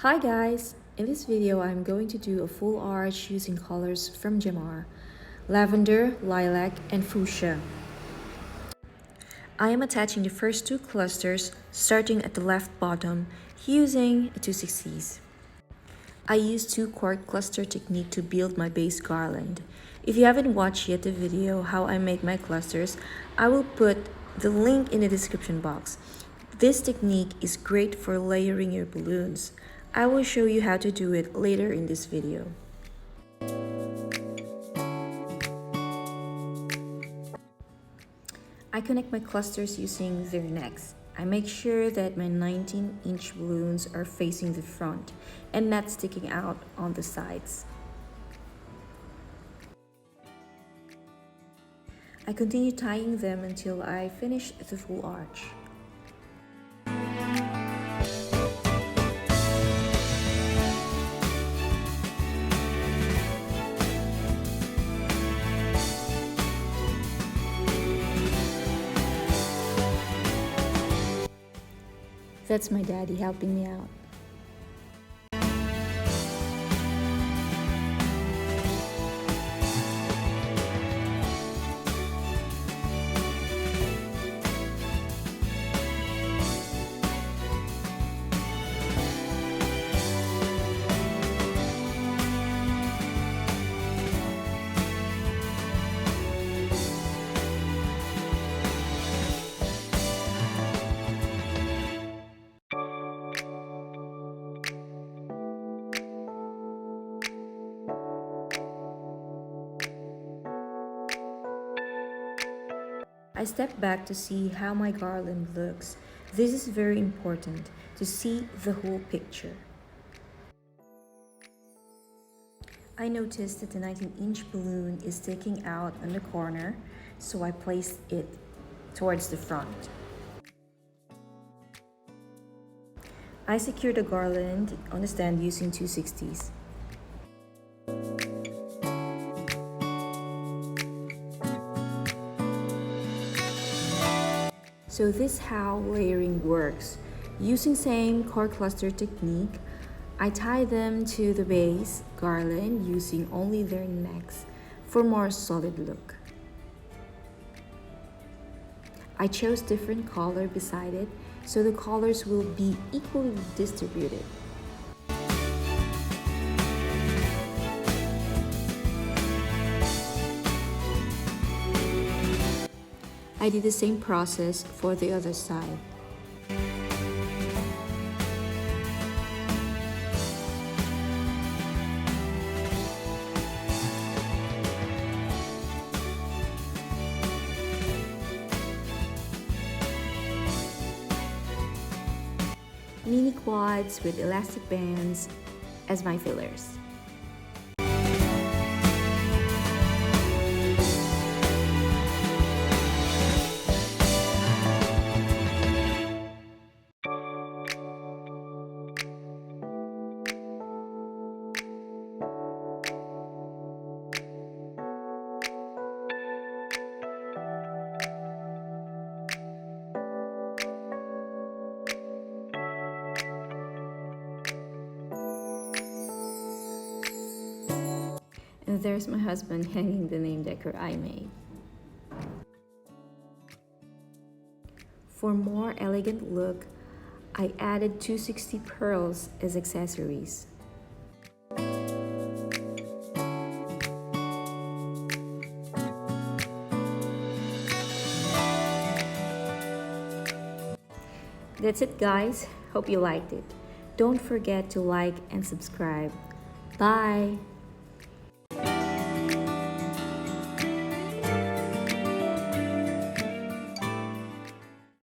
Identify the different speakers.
Speaker 1: Hi guys! In this video, I'm going to do a full arch using colors from Jamar: lavender, lilac, and fuchsia. I am attaching the first two clusters starting at the left bottom using a 2/60. I use two quart cluster technique to build my base garland. If you haven't watched yet the video how I make my clusters, I will put the link in the description box. This technique is great for layering your balloons. I will show you how to do it later in this video. I connect my clusters using their necks. I make sure that my 19-inch balloons are facing the front and not sticking out on the sides. I continue tying them until I finish the full arch. That's my daddy helping me out. I step back to see how my garland looks. This is very important, to see the whole picture. I noticed that the 19-inch balloon is sticking out on the corner, so I placed it towards the front. I secured the garland on the stand using 2/60s. So this is how layering works. Using same core cluster technique, I tie them to the base garland using only their necks for more solid look. I chose different color beside it so the colors will be equally distributed. I did the same process for the other side. Mini quads with elastic bands as my fillers. And there's my husband hanging the name decor I made. For more elegant look, I added 2/60 pearls as accessories. That's it guys, hope you liked it. Don't forget to like and subscribe. Bye!